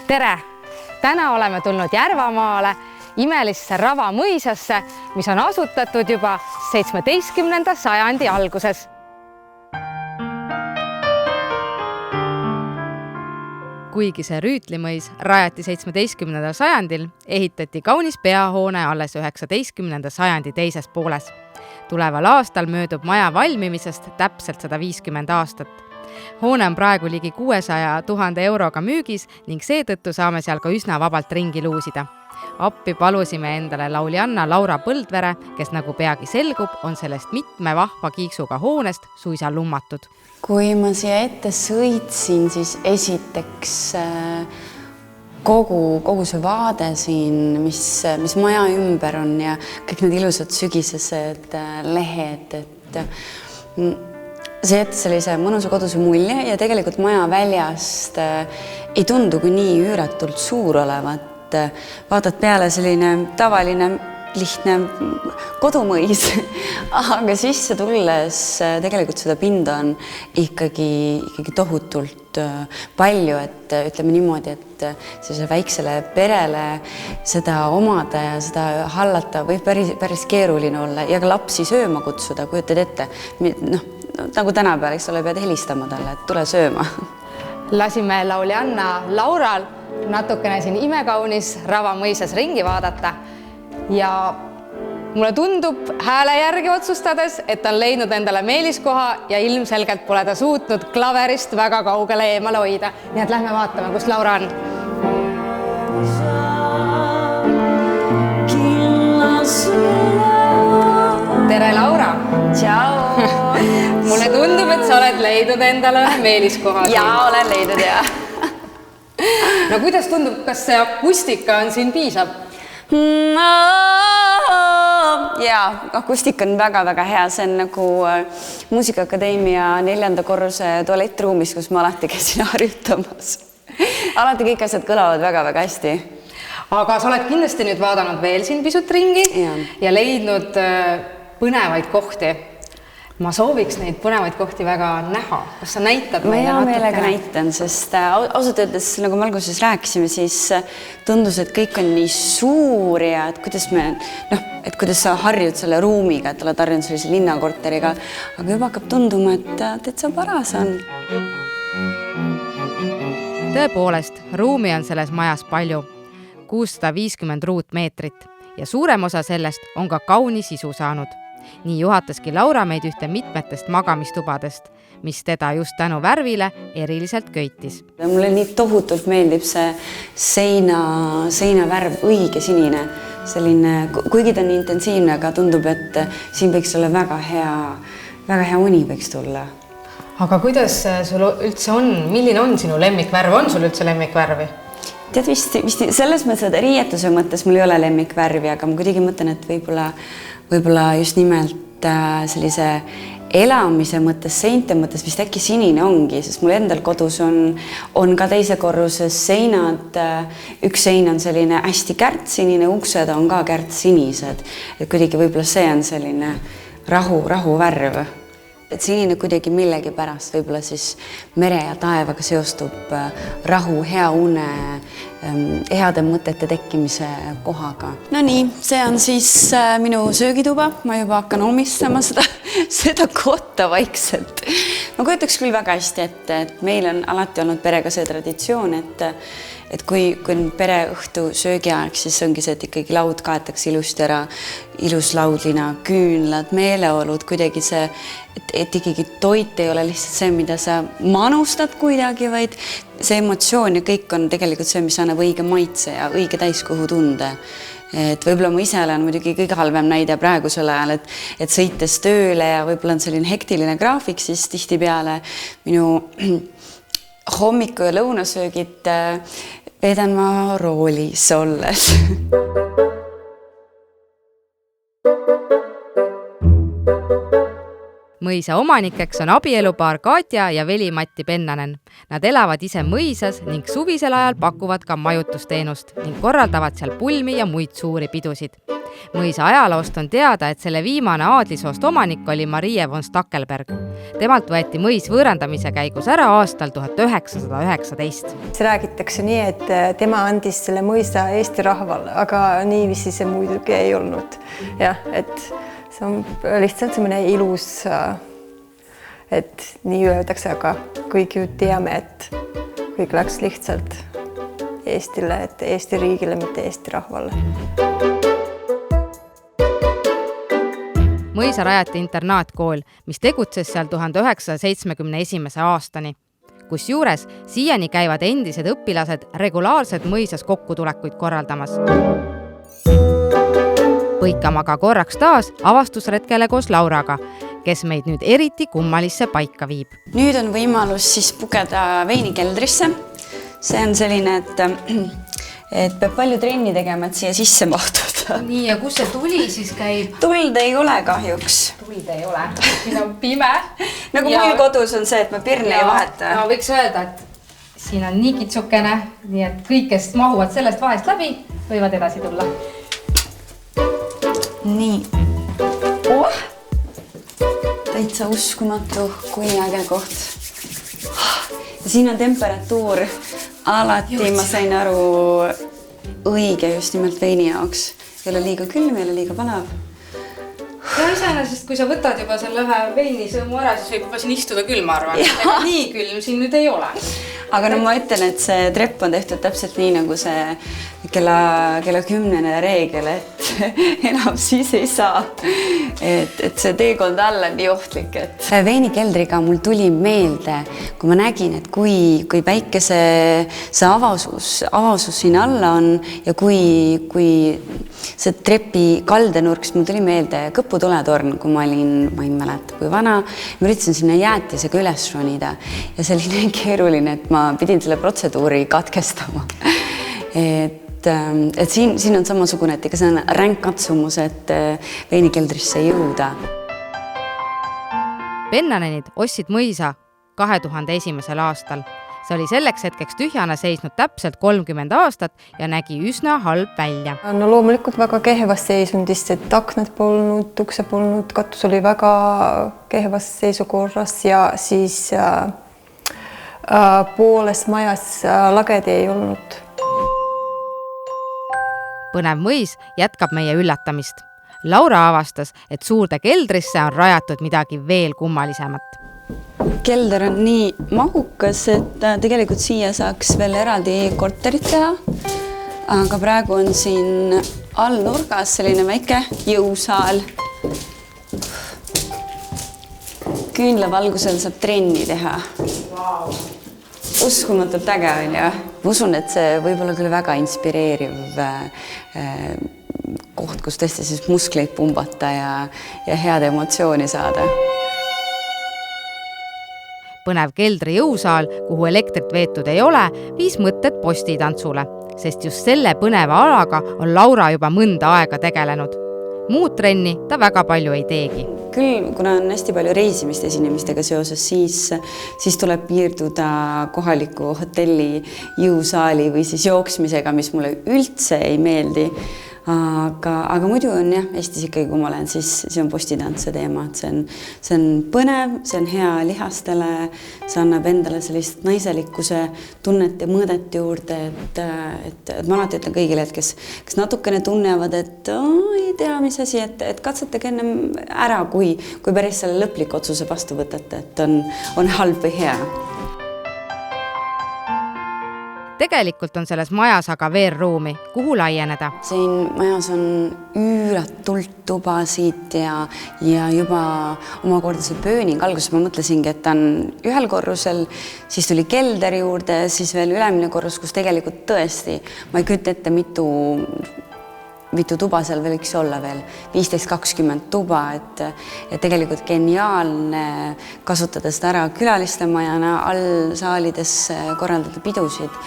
Tere! Täna oleme tulnud Järvamaale, imelisse Rava mõisasse, mis on asutatud juba 17. sajandi alguses. Kuigi see Rüütlimõis rajati 17. sajandil, ehitati kaunis peahoone alles 19. sajandi teises pooles. Tuleval aastal möödub maja valmimisest täpselt 150 aastat. Hoone on praegu ligi 600 000 euroga müügis ning seetõttu saame seal ka üsna vabalt ringi luusida. Appi palusime endale lauljanna Laura Põldvere, kes nagu peagi selgub, on sellest mitme vahva kiiksuga hoonest suisa lummatud. Kui ma siia ette sõitsin, siis esiteks kogu see vaade siin, mis maja ümber on ja kõik need ilusad sügisesed lehed, et see jättis sellise mõnusa koduse mulje ja tegelikult maja väljast ei tundu kui nii üüratult suur olevat. Vaatad peale selline tavaline lihtne kodumõis, aga sisse tulles tegelikult seda pinda on ikkagi tohutult palju, et ütleme niimoodi, et sellise väiksele perele seda omada ja seda hallata võib päris keeruline olla ja ka lapsi sööma kutsuda, kujutad ette, nagu tänapäeval, eks ole, pead helistama talle, et tule sööma. Lasime lauljanna Laural natukene siin imekaunis Rava mõisas ringi vaadata ja mulle tundub hääle järgi otsustades, et on leidnud endale meeliskoha ja ilmselgelt pole ta suutnud klaverist väga kaugele eemale hoida. Nii et lähme vaatame, kus Laura on. Tere, Laura! Tšau! Mulle tundub, et sa oled leidnud endale meeliskoha. Jaa, olen leidnud, jah. No kuidas tundub, kas see akustika on siin piisav? Jaa, akustika on väga-väga hea. See on nagu Muusikaakadeemia 4. korruse tualettruumis, kus ma alati käisin harjutamas. Alati kõik asjad kõlavad väga-väga hästi. Aga sa oled kindlasti nüüd vaadanud veel siin pisut ringi ja leidnud põnevaid kohti. Ma sooviks neid põnevaid kohti väga näha. Kas sa näitad meile natuke? Ma meelega näitan, sest ausalt öeldes, nagu me alguses rääkisime, siis tundus, et kõik on nii suur ja et kuidas sa harjud selle ruumiga, et oled harjunud sellise linnakorteriga, aga juba hakkab tunduma, et täitsa paras on. Tõepoolest, ruumi on selles majas palju, 650 ruutmeetrit ja suurem osa sellest on ka kauni sisu saanud. Nii juhataski Laura meid ühte mitmetest magamistubadest, mis teda just tänu värvile eriliselt köitis. Mulle nii tohutult meeldib see seinavärv, õige sinine. Kuigi ta on nii intensiivne, aga tundub, et siin võiks olla väga hea uni võiks tulla. Aga kuidas sul üldse on? Milline on sinu lemmikvärv? On sul üldse lemmikvärvi? Tead vist selles mõttes, et riietuse mõttes mul ei ole lemmikvärvi, aga ma kuidagi mõtlen, et võib-olla just nimelt sellise elamise mõttes, seinte mõttes vist äkki sinine ongi, sest mul endal kodus on ka teise korruses seinad. Üks sein on selline hästi kärtsinine, uksed on ka kärtsinised. Et kuidagi võib-olla see on selline rahu värv. Et sinine kuidagi millegi pärast võib-olla siis mere ja taevaga seostub rahu, hea une, heade mõtete tekkimise kohaga. No nii, see on siis minu söögituba. Ma juba hakkan omistama seda kotta vaikselt. Ma kujutaks küll väga hästi, et meil on alati olnud perega see traditsioon, et kui on pereõhtu söögiaeg, siis ongi see, et ikkagi laud kaetakse ilusti ära, ilus laudlina, küünlad, meeleolud, kuidagi see, et ikkagi toit ei ole lihtsalt see, mida sa manustad kuidagi, vaid see emotsioon ja kõik on tegelikult see, mis annab õige maitse ja õige täiskohu tunde. Et võib-olla ma ise olen muidugi kõige halvem näide praegusel ajal, et sõites tööle ja võib-olla on selline hektiline graafik, siis tihti peale minu hommiku ja lõunasöögid veedan ma roolis olles. Mõisa omanikeks on abielupaar Katja ja Veli-Matti Pennanen. Nad elavad ise mõisas ning suvisel ajal pakuvad ka majutusteenust ning korraldavad seal pulmi ja muid suuri pidusid. Mõisa ajaloost on teada, et selle viimane aadlisoost omanik oli Marie von Stackelberg. Temalt võeti mõis võõrandamise käigus ära aastal 1919. See räägitakse nii, et tema andis selle mõisa Eesti rahvale, aga niiviisi see muidugi ei olnud. Jah, et see on lihtsalt selline ilus, et nii öeldakse, aga kõik ju teame, et kõik läks lihtsalt Eestile, et Eesti riigile, mitte Eesti rahvale. Mõisa rajati internaatkool, mis tegutses seal 1971. aastani. Kusjuures siiani käivad endised õpilased regulaarselt mõisas kokkutulekuid korraldamas. Põikame aga korraks taas avastusretkele koos Lauraga, kes meid nüüd eriti kummalisse paika viib. Nüüd on võimalus siis pugeda veinikeldrisse. See on selline, et peab palju trenni tegema, et siia sisse mahtuda. Nii, ja kus see tuli siis käib? Tuld ei ole kahjuks. Tuld ei ole. Siin on pime. Nagu mul kodus on see, et ma pirne ei vaheta. No, võiks öelda, et siin on nii kitsukene, nii et kõik, kes mahuvad sellest vahest läbi, võivad edasi tulla. Nii. Täitsa uskumatu, kui äge koht. Ja siin on temperatuur alati, ma sain aru, õige just nimelt veini jaoks. Ei ole liiga külm, ei ole liiga palav. Ja iseenesest, kui sa võtad juba selle ühe veinisõõmu ära, siis võib juba siin istuda küll, ma arvan. Nii külm siin nüüd ei ole. Aga no ma ütlen, et see trepp on tehtud täpselt nii, nagu see kella 10 reegel, et enam siis ei saa. Et see teekond alla on nii ohtlik, et veinikeldriga mul tuli meelde, kui ma nägin, et kui väike see avasus siin alla on ja kui see trepi kaldenurks, mul tuli meelde kõputuletorn, kui ma ei mäleta, kui vana. Ma üritasin sinna jäätisega üles ronida ja see oli nii keeruline, et ma pidin selle protseduuri katkestama. Et siin on samasugune, et see on ränk katsumus, et veinikeldrisse jõuda. Pennanenid ostsid mõisa 2001. aastal. See oli selleks hetkeks tühjana seisnud täpselt 30 aastat ja nägi üsna halb välja. No loomulikult väga kehvas seisundist, et aknad polnud, ukse polnud, katus oli väga kehvas seisukorras ja siis pooles majas lagedi ei olnud. Põnev mõis jätkab meie üllatamist. Laura avastas, et suurde keldrisse on rajatud midagi veel kummalisemat. Kelder on nii mahukas, et tegelikult siia saaks veel eraldi korterit teha. Aga praegu on siin all nurgas selline väike jõusaal. Küünlavalgusel saab trenni teha. Uskumatult äge on ja usun, et see võib olla küll väga inspireeriv koht, kus tõesti siis muskleid pumbata ja head emotsiooni saada. Põnev keldri jõusaal, kuhu elektrit veetud ei ole, viis mõtted postitantsule, sest just selle põneva alaga on Laura juba mõnda aega tegelenud. Muud trenni ta väga palju ei teegi. Küll, kuna on hästi palju reisimist esinemistega seoses, siis tuleb piirduda kohaliku hotelli jõusaali või siis jooksmisega, mis mulle üldse ei meeldi. Aga muidu on jah, Eestis ikkagi, kui ma olen, siis see on postitantse teema. See on põnev, see on hea lihastele, see annab endale sellist naiselikkuse tunnet ja mõõdet juurde, et ma alati ütlen kõigile, et kes natukene tunnevad, et ei tea, mis asi, et katsetage ennem ära, kui päris selle lõplik otsuse vastu võtate, et on halb või hea. Tegelikult on selles majas aga veel ruumi, kuhu laieneda. Siin majas on üüratult tubasid ja juba omakorda see pööning. Alguses ma mõtlesingi, et ta on ühel korrusel, siis tuli kelder juurde, siis veel ülemine korrus, kus tegelikult tõesti, ma ei kütte ette mitu tuba seal võiks olla veel, 15-20 tuba, et tegelikult geniaalne kasutada seda ära külaliste majana, all saalides korraldada pidusid.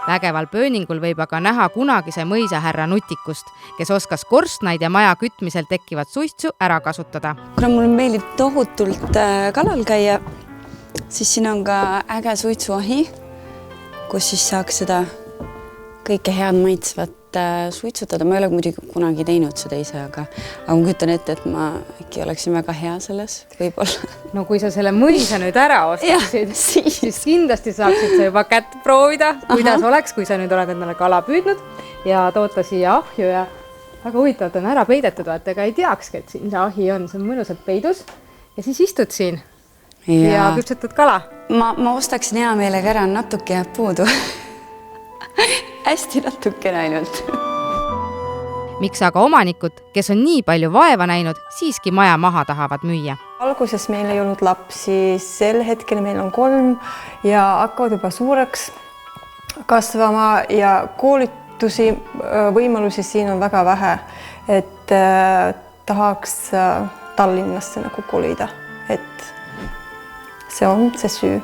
Vägeval pööningul võib aga näha kunagise mõisa härra nutikust, kes oskas korstnaid ja maja kütmisel tekkivat suitsu ära kasutada. Kuna mul meeldib tohutult kalal käia, siis siin on ka äge suitsuahi, kus siis saaks seda kõike head maitsvat suitsutada, ma ei ole muidugi kunagi teinud seda ise, aga ma kujutan ette, et ma äkki oleksin väga hea selles, võib-olla. No kui sa selle mõisa nüüd ära ostaksid, siis kindlasti saaksid sa juba kätt proovida, kuidas oleks, kui sa nüüd oled endale kala püüdnud ja toota siia ahju ja väga huvitavalt on ära peidetud, vaata, ega ei teakski, et siin see ahi on, see on mõnusalt peidus ja siis istud siin ja küpsetad kala. Ma ostaksin hea meelega ära, natuke jääb puudu. Hästi natukene ainult. Miks aga omanikud, kes on nii palju vaeva näinud, siiski maja maha tahavad müüa? Alguses meil ei olnud lapsi, sel hetkel meil on 3 ja hakkavad juba suureks kasvama ja koolitusi, võimalusi siin on väga vähe, et tahaks Tallinnasse nagu kolida, et see on see süü.